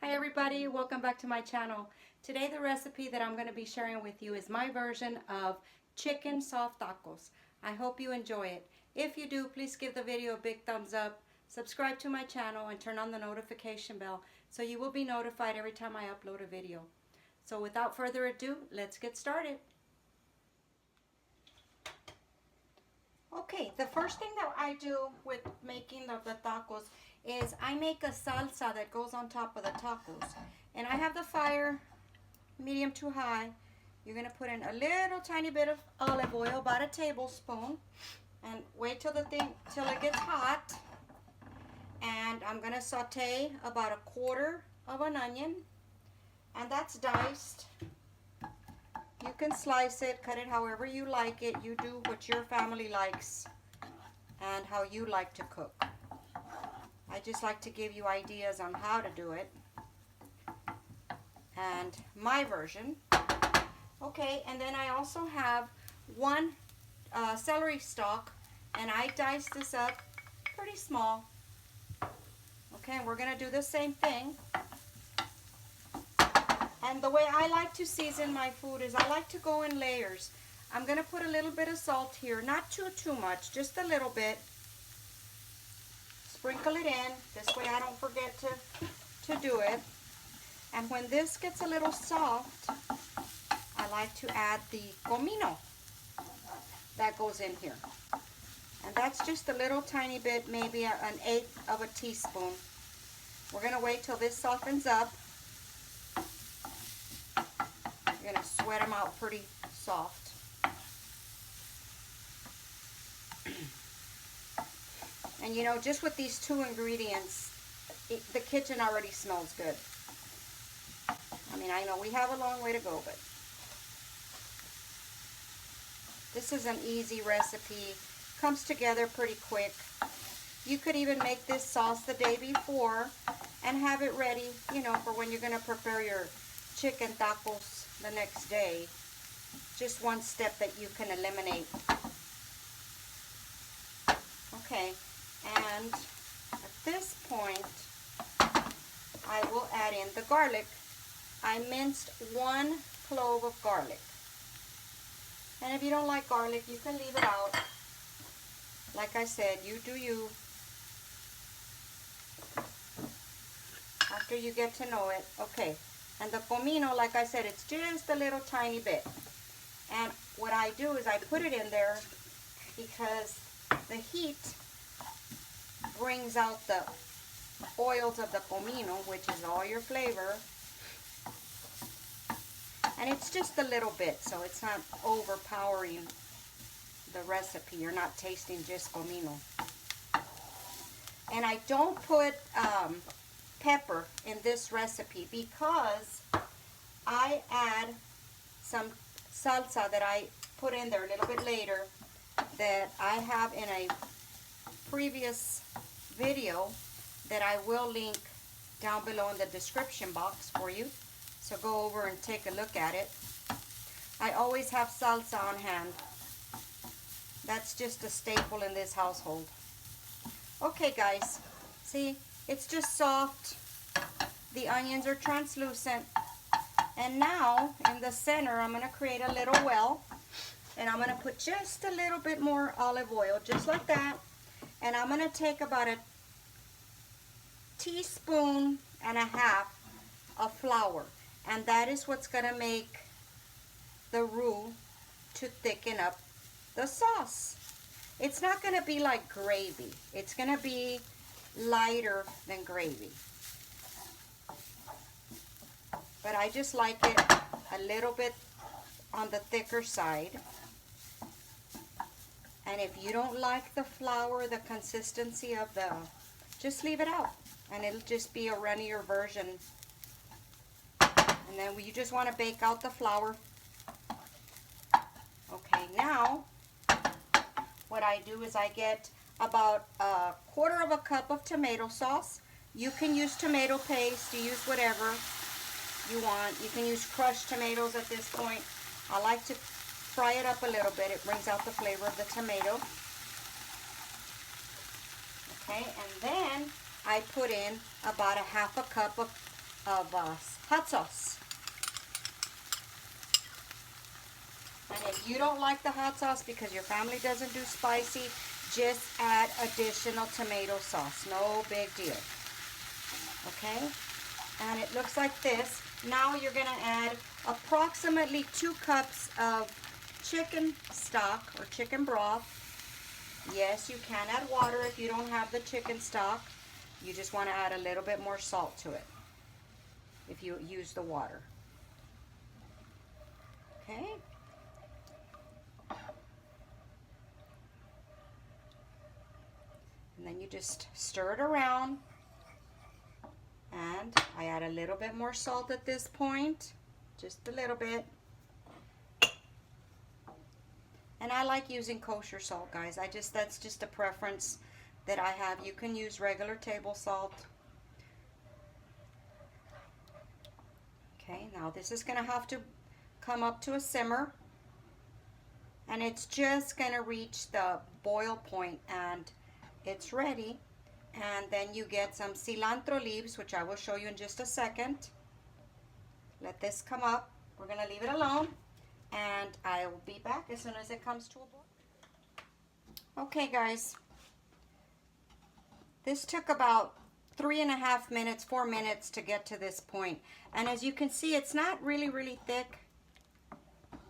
Hi everybody, welcome back to my channel. Today the recipe that I'm going to be sharing with you is my version of chicken soft tacos. I hope you enjoy it. If you do, please give the video a big thumbs up, subscribe to my channel, and turn on the notification bell so you will be notified every time I upload a video. So without further ado, let's get started. Okay, the first thing that I do with making the tacos is I make a salsa that goes on top of the tacos. And I have the fire medium to high. You're going to put in a little tiny bit of olive oil, about a tablespoon, and wait till till it gets hot. And I'm going to saute about a quarter of an onion, and that's diced. You can slice it, cut it however you like it. You do what your family likes and how you like to cook. I just like to give you ideas on how to do it and my version. Okay, and then I also have one celery stalk, and I diced this up pretty small. Okay, and we're going to do the same thing. And the way I like to season my food is I like to go in layers. I'm going to put a little bit of salt here, not too much, just a little bit. Sprinkle it in, this way I don't forget to do it. And when this gets a little soft, I like to add the comino that goes in here. And that's just a little tiny bit, maybe an eighth of a teaspoon. We're going to wait till this softens up. You're going to sweat them out pretty soft. And you know, just with these two ingredients, the kitchen already smells good. I mean, I know we have a long way to go, but this is an easy recipe. Comes together pretty quick. You could even make this sauce the day before and have it ready, you know, for when you're going to prepare your chicken tacos the next day. Just one step that you can eliminate. Okay, and at this point, I will add in the garlic. I minced 1 clove of garlic. And if you don't like garlic, you can leave it out. Like I said, you do you. After you get to know it. Okay, and the comino, like I said, it's just a little tiny bit. And what I do is I put it in there because the heat brings out the oils of the comino, which is all your flavor. And it's just a little bit, so it's not overpowering the recipe. You're not tasting just comino. And I don't put pepper in this recipe because I add some salsa that I put in there a little bit later that I have in a previous video that I will link down below in the description box for you. So go over and take a look at it. I always have salsa on hand. That's just a staple in this household. Okay guys, see, it's just soft. The onions are translucent. And now in the center I'm going to create a little well. And I'm going to put just a little bit more olive oil, just like that. And I'm going to take about a teaspoon and a half of flour. And that is what's going to make the roux to thicken up the sauce. It's not going to be like gravy. It's going to be lighter than gravy. But I just like it a little bit on the thicker side. And if you don't like the flour, the consistency of just leave it out. And it'll just be a runnier version. And then you just want to bake out the flour. Okay, now what I do is I get about a quarter of a cup of tomato sauce. You can use tomato paste, you use whatever you want. You can use crushed tomatoes at this point. I like to fry it up a little bit. It brings out the flavor of the tomato. Okay, and then I put in about a half a cup of of hot sauce. And if you don't like the hot sauce because your family doesn't do spicy, just add additional tomato sauce. No big deal. Okay? And it looks like this. Now you're going to add approximately 2 cups of chicken stock or chicken broth. Yes, you can add water if you don't have the chicken stock. You just want to add a little bit more salt to it if you use the water. Okay? And then you just stir it around. And I add a little bit more salt at this point. Just a little bit. And I like using kosher salt, guys. That's just a preference that I have. You can use regular table salt. Okay, now this is going to have to come up to a simmer. And it's just going to reach the boil point and it's ready. And then you get some cilantro leaves, which I will show you in just a second. Let this come up. We're going to leave it alone. And I will be back as soon as it comes to a boil. Okay, guys. This took about 3.5 minutes, 4 minutes to get to this point. And as you can see, it's not really, really thick.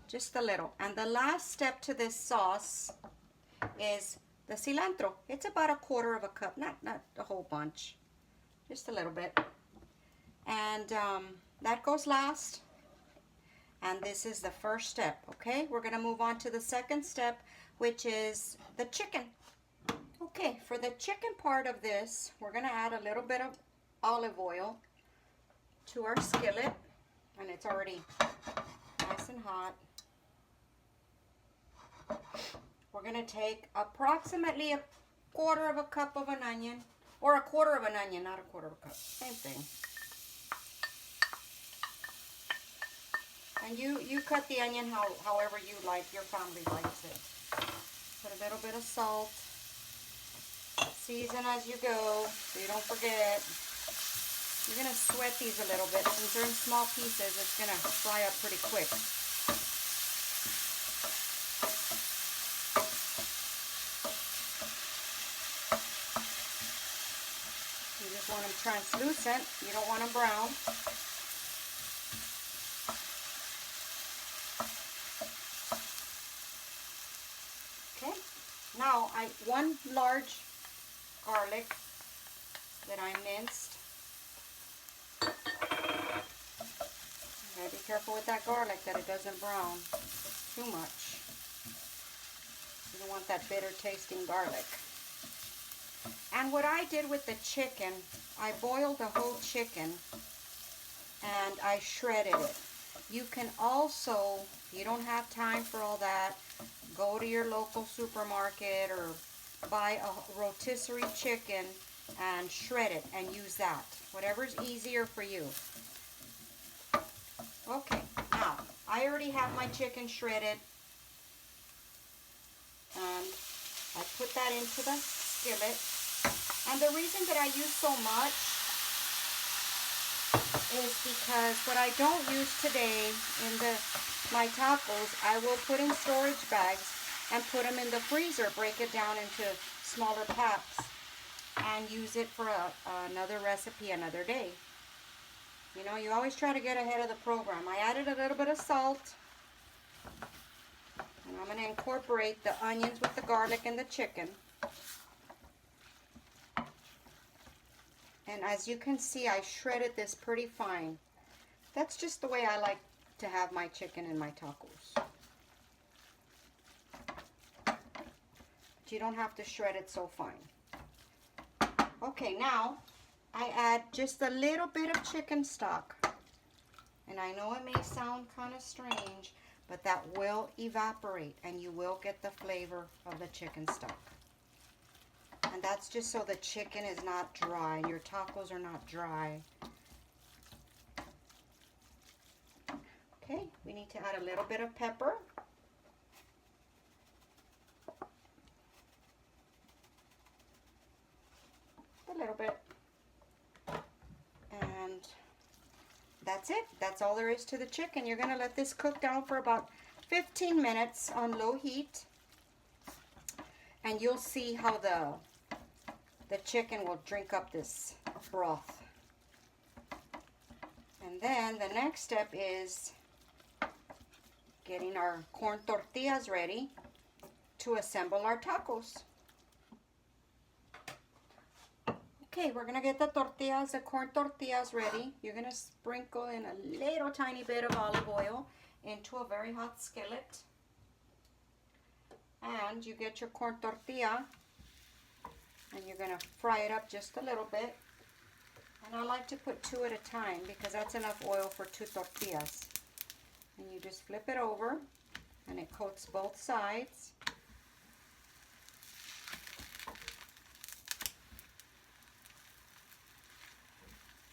Just a little. And the last step to this sauce is the cilantro. It's about 1/4 cup, not a whole bunch, just a little bit. And that goes last. And this is the first step, okay? We're gonna move on to the second step, which is the chicken. Okay, for the chicken part of this, we're gonna add a little bit of olive oil to our skillet. And it's already nice and hot. We're going to take approximately 1/4 cup of an onion, or 1/4 of an onion, not 1/4 cup, same thing. And you cut the onion however you like, your family likes it. Put a little bit of salt. Season as you go, so you don't forget. You're going to sweat these a little bit. Since they're in small pieces, it's going to fry up pretty quick. You just want them translucent. You don't want them brown. Okay. Now, 1 large garlic that I minced. Okay, be careful with that garlic that it doesn't brown too much. You don't want that bitter tasting garlic. And what I did with the chicken, I boiled the whole chicken and I shredded it. You can also, if you don't have time for all that, go to your local supermarket or buy a rotisserie chicken and shred it and use that. Whatever's easier for you. Okay, now I already have my chicken shredded and I put that into the skillet. And the reason that I use so much is because what I don't use today in my tacos, I will put in storage bags and put them in the freezer, break it down into smaller packs, and use it for another recipe another day. You know, you always try to get ahead of the program. I added a little bit of salt. And I'm going to incorporate the onions with the garlic and the chicken. And as you can see, I shredded this pretty fine. That's just the way I like to have my chicken in my tacos. But you don't have to shred it so fine. Okay, now I add just a little bit of chicken stock. And I know it may sound kind of strange, but that will evaporate and you will get the flavor of the chicken stock. And that's just so the chicken is not dry, your tacos are not dry. Okay, we need to add a little bit of pepper. A little bit. And that's it. That's all there is to the chicken. You're going to let this cook down for about 15 minutes on low heat. And you'll see how the chicken will drink up this broth. And then the next step is getting our corn tortillas ready to assemble our tacos. Okay, we're going to get the tortillas, the corn tortillas ready. You're going to sprinkle in a little tiny bit of olive oil into a very hot skillet. And you get your corn tortilla and you're going to fry it up just a little bit. And I like to put 2 at a time because that's enough oil for 2 tortillas. And you just flip it over and it coats both sides.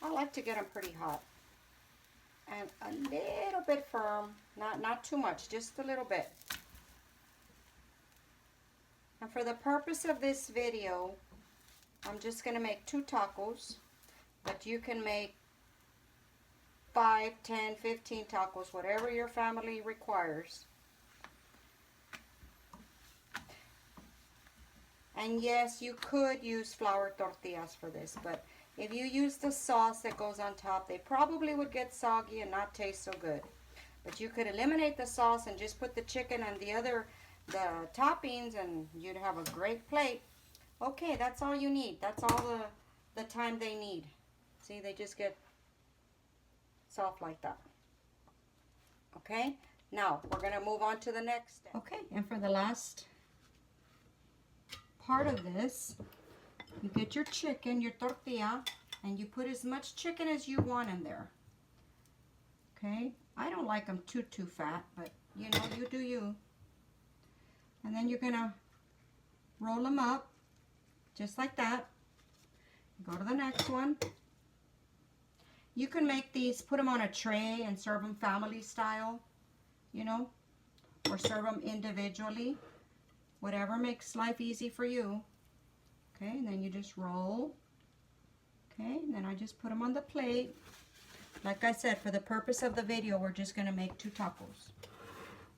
I like to get them pretty hot and a little bit firm, not too much, just a little bit. And for the purpose of this video, I'm just going to make 2 tacos, but you can make 5, 10, 15 tacos, whatever your family requires. And yes, you could use flour tortillas for this, but if you use the sauce that goes on top, they probably would get soggy and not taste so good. But you could eliminate the sauce and just put the chicken and the toppings and you'd have a great plate. Okay, that's all you need. That's all the time they need. See, they just get soft like that. Okay, now we're going to move on to the next step. Okay, and for the last part of this, you get your chicken, your tortilla, and you put as much chicken as you want in there. Okay, I don't like them too fat, but you know, you do you. And then you're gonna roll them up just like that. Go to the next one. You can make these, put them on a tray and serve them family style, you know, or serve them individually. Whatever makes life easy for you. Okay, and then you just roll. Okay, and then I just put them on the plate. Like I said, for the purpose of the video, we're just going to make 2 tacos.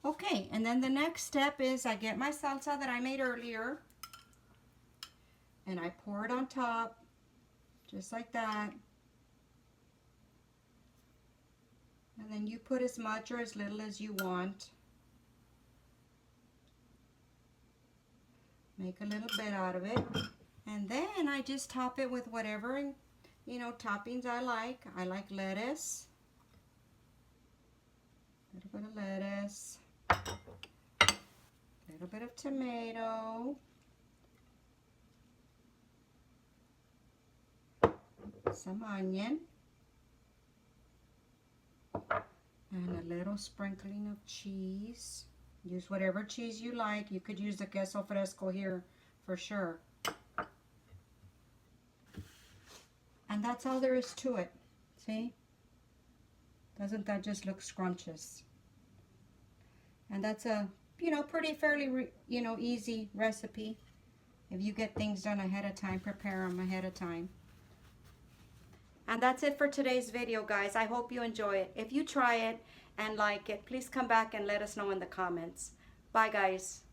Okay, and then the next step is I get my salsa that I made earlier. And I pour it on top, just like that. And then you put as much or as little as you want. Make a little bit out of it. And then I just top it with whatever, you know, toppings I like. I like lettuce. A little bit of lettuce. A little bit of tomato. Some onion. And a little sprinkling of cheese. Use whatever cheese you like. You could use the queso fresco here for sure. And that's all there is to it. See? Doesn't that just look scrumptious? And that's a, you know, pretty fairly, you know, easy recipe. If you get things done ahead of time, prepare them ahead of time. And that's it for today's video, guys. I hope you enjoy it. If you try it and like it, please come back and let us know in the comments. Bye, guys.